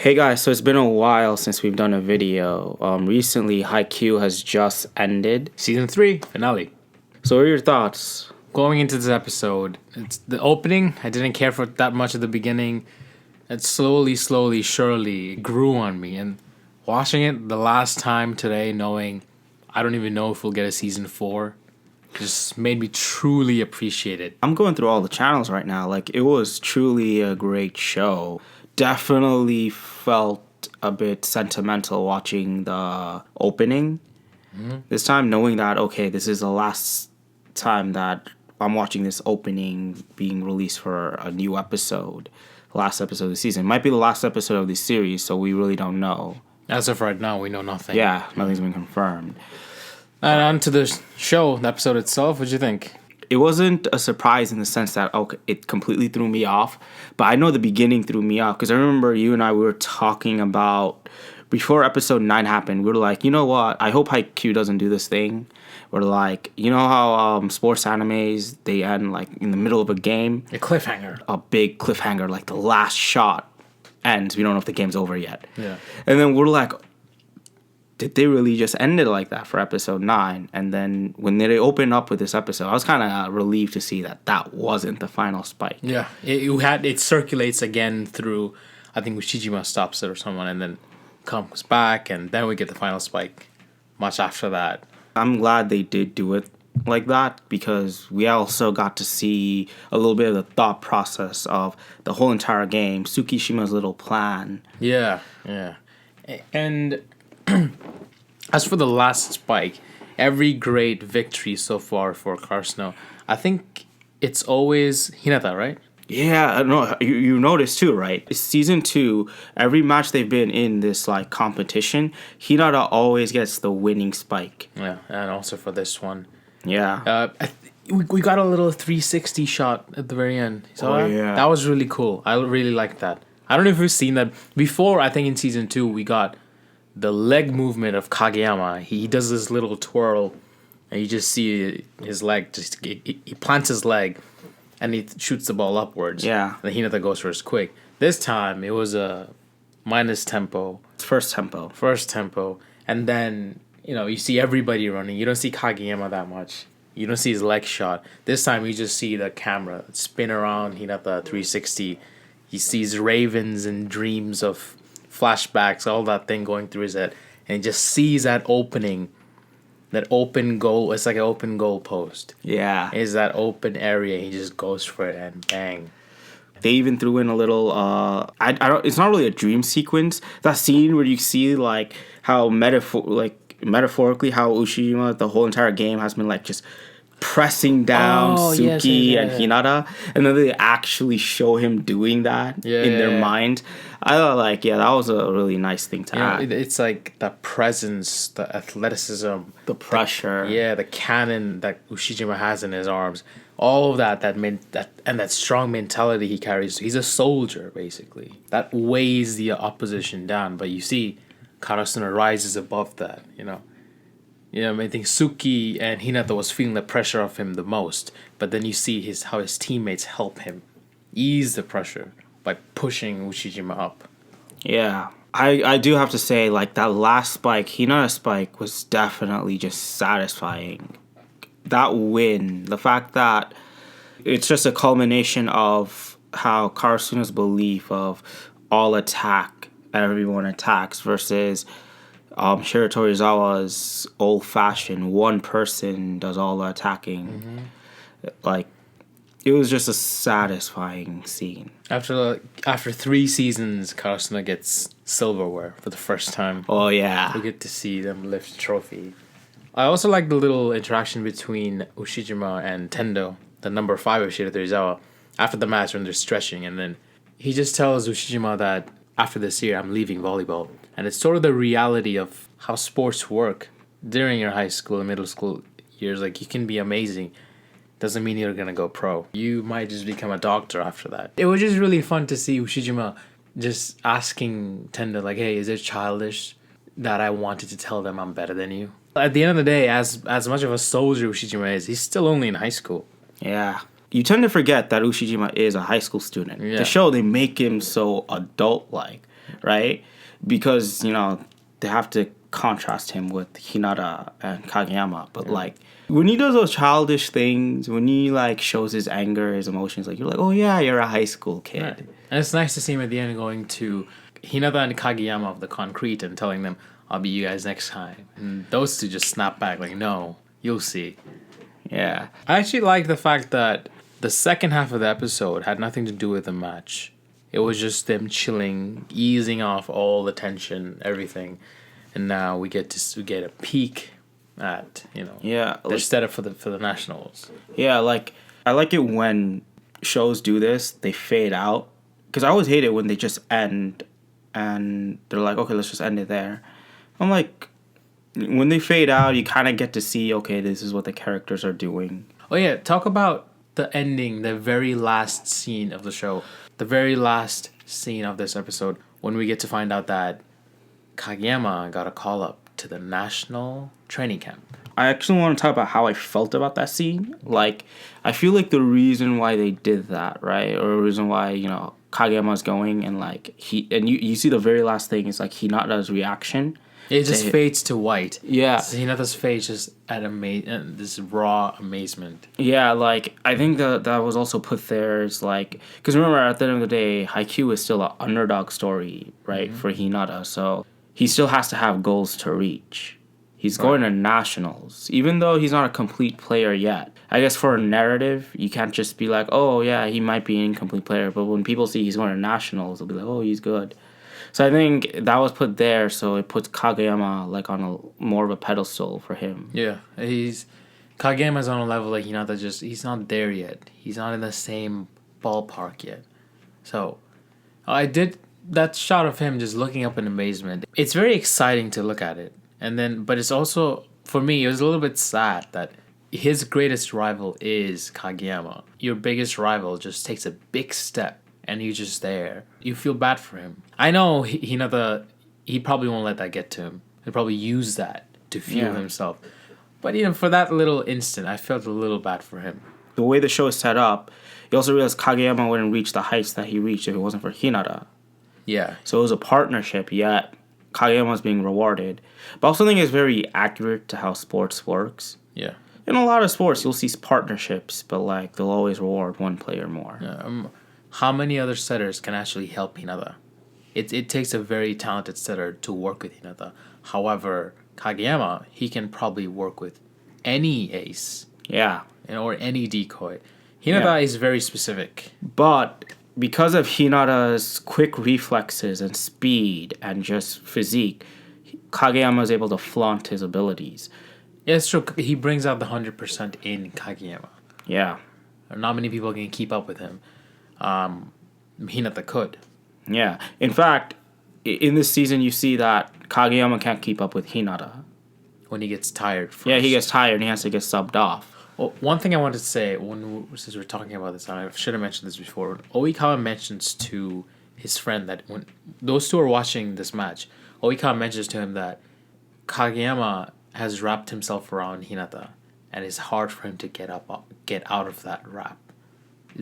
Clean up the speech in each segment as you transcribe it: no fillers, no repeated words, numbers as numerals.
Hey guys, so it's been a while since we've done a video. Recently, HAIKYUU has just ended. Season 3, finale. So what are your thoughts? Going into this episode, it's the opening, I didn't care for it that much at the beginning. It slowly, surely grew on me. And watching it the last time today, knowing I don't even know if we'll get a season 4, just made me truly appreciate it. I'm going through all the channels right now. Like, it was truly a great show. Definitely felt a bit sentimental watching the opening. This time, knowing that, okay, this is the last time that I'm watching this opening being released for a new episode. Last episode of the season. It might be the last episode of the series, so we really don't know. As of right now, we know nothing. Yeah, nothing's been confirmed. And on to the show, the episode itself, what'd you think? It wasn't a surprise in the sense that, okay, it completely threw me off. But I know the beginning threw me off because I remember you and I, we were talking about, before episode 9 happened, we were like, you know what? I hope HAIKYUU doesn't do this thing. We're like, you know how sports animes, they end like in the middle of a game? A cliffhanger. A big cliffhanger, like the last shot ends. We don't know if the game's over yet. Yeah. And then we're like, did they really just end it like that for episode 9? And then when they opened up with this episode, I was kind of relieved to see that that wasn't the final spike. Yeah, it circulates again through, I think Ushijima stops it or someone, and then comes back, and then we get the final spike much after that. I'm glad they did do it like that because we also got to see a little bit of the thought process of the whole entire game, Tsukishima's little plan. Yeah. And as for the last spike, every great victory so far for Karasuno, I think it's always Hinata, right? Yeah, no, you noticed too, right? Season 2, every match they've been in this like competition, Hinata always gets the winning spike. Yeah, and also for this one. Yeah. We got a little 360 shot at the very end. Yeah. That was really cool. I really liked that. I don't know if you've seen that before. I think in season 2 we got the leg movement of Kageyama. He does this little twirl, and you just see his leg. He plants his leg, and he shoots the ball upwards. Yeah. And Hinata goes for his quick. This time it was a minus tempo. First tempo. And then, you see everybody running. You don't see Kageyama that much. You don't see his leg shot. This time you just see the camera spin around Hinata 360. He sees ravens and dreams of flashbacks, all that thing going through his head. And he just sees that opening. That open goal. It's like an open goal post. Yeah. Is that open area. He just goes for it and bang. They even threw in a little I don't, it's not really a dream sequence. That scene where you see like how metaphorically how Ushijima the whole entire game has been like just pressing down Suki and Hinata, and then they actually show him doing that in their mind. I thought that was a really nice thing to add. It's like the presence, the athleticism, the pressure. The cannon that Ushijima has in his arms. All of that strong mentality he carries. He's a soldier, basically. That weighs the opposition down. But you see, Karasuno rises above that, I think Suki and Hinata was feeling the pressure of him the most. But then you see how his teammates help him ease the pressure by pushing Ushijima up. Yeah. I do have to say, like, that last spike, Hinata spike, was definitely just satisfying. That win, the fact that it's just a culmination of how Karasuno's belief of all attack, everyone attacks, versus Shiratorizawa's old-fashioned one person does all the attacking. Like, it was just a satisfying scene. After 3 seasons, Karasuno gets silverware for the first time. Oh yeah, we get to see them lift the trophy. I also like the little interaction between Ushijima and Tendo, the number 5 of Shiratorizawa, after the match when they're stretching, and then he just tells Ushijima that after this year I'm leaving volleyball. And it's sort of the reality of how sports work during your high school and middle school years. Like, you can be amazing. Doesn't mean you're going to go pro. You might just become a doctor after that. It was just really fun to see Ushijima just asking Tendo, like, hey, is it childish that I wanted to tell them I'm better than you? At the end of the day, as much of a soldier Ushijima is, he's still only in high school. Yeah. You tend to forget that Ushijima is a high school student. Yeah. The show, they make him so adult-like. right? Because, they have to contrast him with Hinata and Kageyama. But, when he does those childish things, when he, shows his anger, his emotions, you're like, oh, yeah, you're a high school kid. Right. And it's nice to see him at the end going to Hinata and Kageyama of the concrete and telling them, I'll be you guys next time. And those two just snap back no, you'll see. Yeah. I actually like the fact that the second half of the episode had nothing to do with the match. It was just them chilling, easing off all the tension, everything. And now we get a peek at, Yeah. their setup for the nationals. Yeah, I like it when shows do this, they fade out. Because I always hate it when they just end and they're like, okay, let's just end it there. I'm like, when they fade out, you kind of get to see, okay, this is what the characters are doing. Oh, yeah. Talk about the ending, the very last scene of the show. The very last scene of this episode when we get to find out that Kageyama got a call up to the national training camp. I actually want to talk about how I felt about that scene. I feel like the reason why they did that, right? Or the reason why, Kageyama's going and you see the very last thing is Hinata's reaction. It just fades to white. Yeah. Hinata's face just at this raw amazement. Yeah, I think that was also put there as because remember at the end of the day, HAIKYUU is still an underdog story, right, for Hinata. So he still has to have goals to reach. He's going to nationals, even though he's not a complete player yet. I guess for a narrative, you can't just be like, oh yeah, he might be an incomplete player. But when people see he's going to nationals, they'll be like, oh, he's good. So I think that was put there, so it puts Kageyama on a more of a pedestal for him. Yeah, Kageyama's on a level he's not there yet. He's not in the same ballpark yet. So I did that shot of him just looking up in amazement. It's very exciting to look at it, but it's also for me it was a little bit sad that his greatest rival is Kageyama. Your biggest rival just takes a big step. And he's just there. You feel bad for him. I know he probably won't let that get to him. He'll probably use that to fuel himself. But for that little instant, I felt a little bad for him. The way the show is set up, you also realize Kageyama wouldn't reach the heights that he reached if it wasn't for Hinata. Yeah. So it was a partnership, yet Kageyama's being rewarded. But I also think it's very accurate to how sports works. Yeah. In a lot of sports, you'll see partnerships, but they'll always reward one player more. Yeah, how many other setters can actually help Hinata? It takes a very talented setter to work with Hinata. However, Kageyama, he can probably work with any ace. Yeah. Or any decoy. Hinata is very specific. But because of Hinata's quick reflexes and speed and just physique, Kageyama is able to flaunt his abilities. Yeah, it's true. He brings out the 100% in Kageyama. Yeah. Not many people can keep up with him. Hinata could. Yeah. In fact, in this season, you see that Kageyama can't keep up with Hinata. When he gets tired first. Yeah, he gets tired and he has to get subbed off. Well, one thing I wanted to say, since we're talking about this, I should have mentioned this before. Oikawa mentions to his friend that when those two are watching this match, Oikawa mentions to him that Kageyama has wrapped himself around Hinata, and it's hard for him to get out of that wrap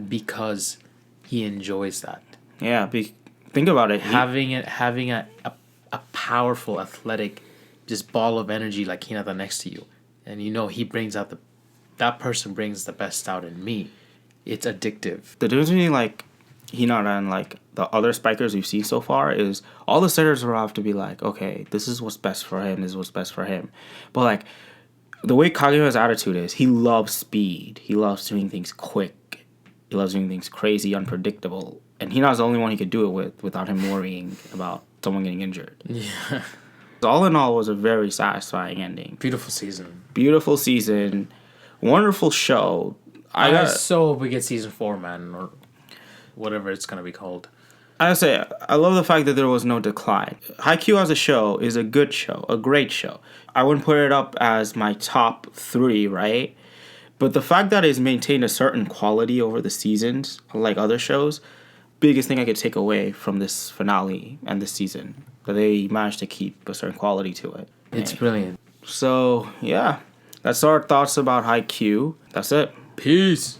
because he enjoys that. Yeah, think about it. Having a powerful, athletic, just ball of energy like Hinata next to you, and he brings out that person brings the best out in me. It's addictive. The difference between Hinata and the other spikers we've seen so far is all the setters will have to be okay, this is what's best for him, this is what's best for him. But the way Kageyama's attitude is, he loves speed. He loves doing things quick. He loves doing things crazy, unpredictable. And Hinata's the only one he could do it without him worrying about someone getting injured. Yeah. All in all, it was a very satisfying ending. Beautiful season. Beautiful season. Wonderful show. I so hope we get season 4, man, or whatever it's going to be called. I say, I love the fact that there was no decline. HAIKYUU as a show is a good show, a great show. I wouldn't put it up as my top 3, right? But the fact that it's maintained a certain quality over the seasons, like other shows, biggest thing I could take away from this finale and this season, that they managed to keep a certain quality to it. It's brilliant. So, yeah, that's our thoughts about HAIKYUU. That's it. Peace.